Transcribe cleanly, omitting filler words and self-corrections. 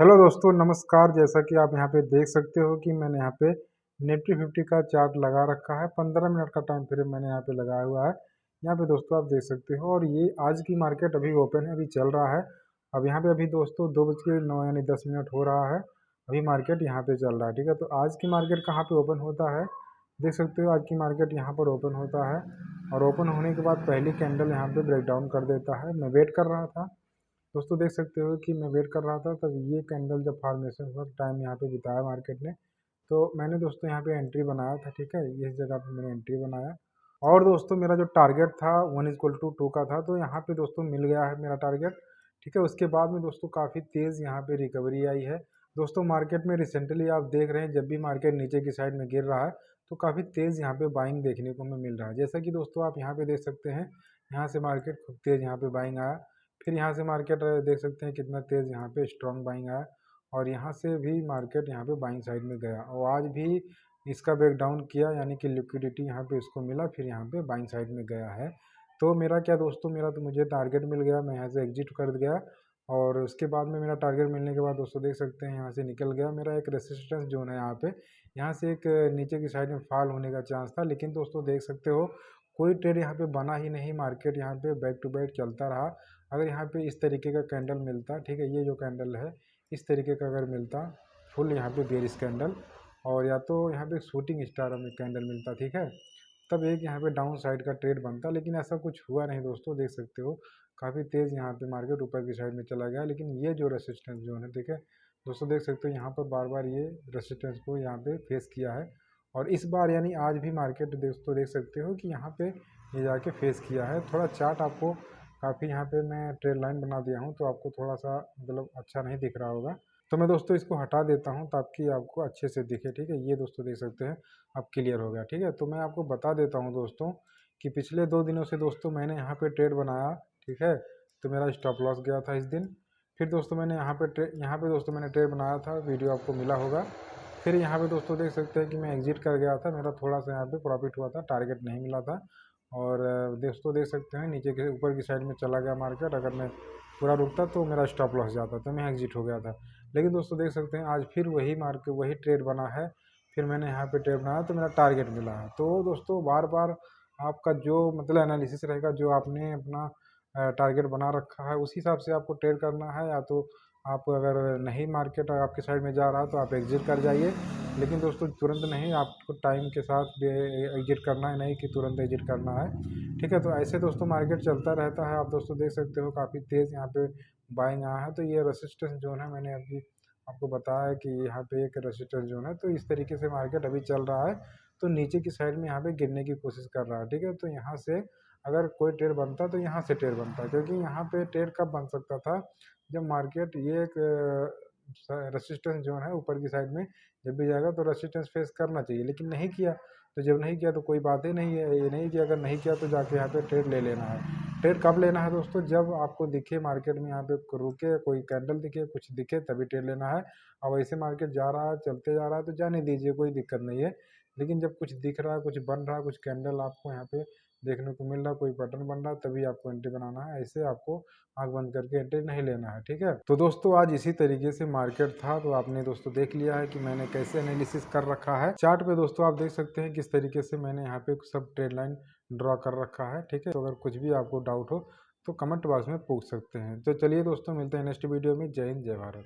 Hello दोस्तों, नमस्कार। जैसा कि आप यहाँ पे देख सकते हो कि मैंने यहाँ पे निफ्टी 50 का चार्ट लगा रखा है। 15 मिनट का टाइम फ्रेम मैंने यहाँ पे लगाया हुआ है। यहाँ पे दोस्तों आप देख सकते हो, और ये आज की मार्केट अभी ओपन है, अभी चल रहा है। अब यहाँ पे अभी दोस्तों 2:09 यानी 10 मिनट हो रहा है। अभी मार्केट यहाँ पे चल रहा है, ठीक है। तो आज की मार्केट कहाँ पे ओपन होता है, देख सकते हो। आज की मार्केट यहाँ पर ओपन होता है, और ओपन होने के बाद पहली कैंडल यहाँ पे ब्रेकडाउन कर देता है। मैं वेट कर रहा था दोस्तों, देख सकते हो कि मैं वेट कर रहा था, तब ये कैंडल जब फॉर्मेशन हुआ, टाइम यहाँ पे बिताया मार्केट ने। तो मैंने दोस्तों यहाँ पे एंट्री बनाया था, ठीक है। इस जगह पे मैंने एंट्री बनाया, और दोस्तों मेरा जो टारगेट था 1:2 का था, तो यहाँ पे दोस्तों मिल गया है मेरा टारगेट, ठीक है। उसके बाद में दोस्तों काफ़ी तेज़ यहाँ पे रिकवरी आई है दोस्तों मार्केट में। रिसेंटली आप देख रहे हैं, जब भी मार्केट नीचे की साइड में गिर रहा है तो काफ़ी तेज़ यहाँ पे बाइंग देखने को हमें मिल रहा है। जैसा कि दोस्तों आप यहाँ पे देख सकते हैं, यहाँ से मार्केट खूब तेज़ यहाँ पे बाइंग आया। फिर यहाँ से मार्केट देख सकते हैं कितना तेज़ यहाँ पे स्ट्रॉन्ग बाइंग आया, और यहाँ से भी मार्केट यहाँ पे बाइंग साइड में गया, और आज भी इसका ब्रेकडाउन किया, यानी कि लिक्विडिटी यहाँ पे इसको मिला, फिर यहाँ पे बाइंग साइड में गया है। तो मेरा क्या दोस्तों, मेरा तो मुझे टारगेट मिल गया, मैं यहाँ से एग्जिट कर गया। और उसके बाद में मेरा टारगेट मिलने के बाद दोस्तों देख सकते हैं यहाँ से निकल गया। मेरा एक रेसिस्टेंस जोन है यहाँ पे, यहाँ से एक नीचे की साइड में फॉल होने का चांस था, लेकिन दोस्तों देख सकते हो कोई ट्रेड यहाँ पे बना ही नहीं। मार्केट यहाँ पे बैक टू बैक चलता रहा। अगर यहाँ पे इस तरीके का कैंडल मिलता, ठीक है, ये जो कैंडल है इस तरीके का अगर मिलता फुल यहाँ पे बेरिश कैंडल, और या तो यहाँ पे शूटिंग स्टार हमें कैंडल मिलता, ठीक है, तब एक यहाँ पे डाउन साइड का ट्रेड बनता। लेकिन ऐसा कुछ हुआ नहीं दोस्तों, देख सकते हो काफ़ी तेज़ यहाँ पे मार्केट ऊपर की साइड में चला गया। लेकिन ये जो रेसिस्टेंस जोन है, ठीक है दोस्तों, देख सकते हो यहाँ पर बार बार ये रेसिस्टेंस को यहाँ पे फेस किया है, और इस बार यानी आज भी मार्केट दोस्तों देख सकते हो कि यहाँ पे ये जाके फेस किया है। थोड़ा चार्ट आपको काफ़ी यहाँ पे मैं ट्रेड लाइन बना दिया हूँ, तो आपको थोड़ा सा मतलब अच्छा नहीं दिख रहा होगा, तो मैं दोस्तों इसको हटा देता हूँ ताकि आपको अच्छे से दिखे, ठीक है। ये दोस्तों देख सकते हैं अब क्लियर हो गया, ठीक है। तो मैं आपको बता देता हूँ दोस्तों कि पिछले 2 दिनों से दोस्तों मैंने यहाँ पे ट्रेड बनाया, ठीक है। तो मेरा स्टॉप लॉस गया था इस दिन। फिर दोस्तों मैंने यहाँ पे दोस्तों मैंने ट्रेड बनाया था, वीडियो आपको मिला होगा। फिर यहाँ पे दोस्तों देख सकते हैं कि मैं एग्जिट कर गया था, मेरा थोड़ा सा यहाँ पे प्रॉफिट हुआ था, टारगेट नहीं मिला था। और दोस्तों देख सकते हैं नीचे के ऊपर की साइड में चला गया मार्केट। अगर मैं पूरा रुकता तो मेरा स्टॉप लॉस जाता, तो मैं एग्जिट हो गया था। लेकिन दोस्तों देख सकते हैं आज फिर वही मार्केट वही ट्रेड बना है। फिर मैंने यहाँ पे ट्रेड बनाया तो मेरा टारगेट मिला है। तो दोस्तों बार बार आपका जो मतलब एनालिसिस रहेगा, जो आपने अपना टारगेट बना रखा है उसी हिसाब से आपको ट्रेड करना है। या तो आप अगर नहीं मार्केट आपके साइड में जा रहा है तो आप एग्जिट कर जाइए, लेकिन दोस्तों तुरंत नहीं, आपको टाइम के साथ एग्जिट करना है, नहीं कि तुरंत एग्जिट करना है, ठीक है। तो ऐसे दोस्तों मार्केट चलता रहता है। आप दोस्तों देख सकते हो काफ़ी तेज़ यहाँ पे बाइंग आया है। तो ये रेसिस्टेंस जोन है, मैंने अभी आपको बताया कि यहाँ पे एक रेसिस्टेंस जोन है। तो इस तरीके से मार्केट अभी चल रहा है, तो नीचे की साइड में यहाँ पे गिरने की कोशिश कर रहा है, ठीक है। तो यहाँ से अगर कोई ट्रेड बनता तो यहाँ से ट्रेड बनता, क्योंकि यहाँ पे ट्रेड कब बन सकता था, जब मार्केट ये एक रेसिस्टेंस जोन है ऊपर की साइड में जब भी जाएगा तो रेसिस्टेंस फेस करना चाहिए, लेकिन नहीं किया। तो जब नहीं किया तो कोई बात ही नहीं है, ये नहीं किया, अगर नहीं किया तो जाके यहाँ पे ट्रेड ले लेना है। ट्रेड कब लेना है दोस्तों, जब आपको दिखे मार्केट में यहाँ पे रुके, कोई कैंडल दिखे, कुछ दिखे, तभी ट्रेड लेना है। अब ऐसे मार्केट जा रहा है, चलते जा रहा है तो जाने दीजिए, कोई दिक्कत नहीं है। लेकिन जब कुछ दिख रहा है, कुछ बन रहा है, कुछ कैंडल आपको यहाँ पे देखने को मिल रहा है, कोई पैटर्न बन रहा है, तभी आपको एंट्री बनाना है। ऐसे आपको आंख बंद करके एंट्री नहीं लेना है, ठीक है। तो दोस्तों आज इसी तरीके से मार्केट था, तो आपने दोस्तों देख लिया है कि मैंने कैसे एनालिसिस कर रखा है। चार्ट पे दोस्तों आप देख सकते हैं किस तरीके से मैंने यहाँ पे सब ट्रेड लाइन ड्रॉ कर रखा है, ठीक है। तो अगर कुछ भी आपको डाउट हो तो कमेंट बॉक्स में पूछ सकते हैं। तो चलिए दोस्तों मिलते हैं नेक्स्ट वीडियो में। जय हिंद, जय भारत।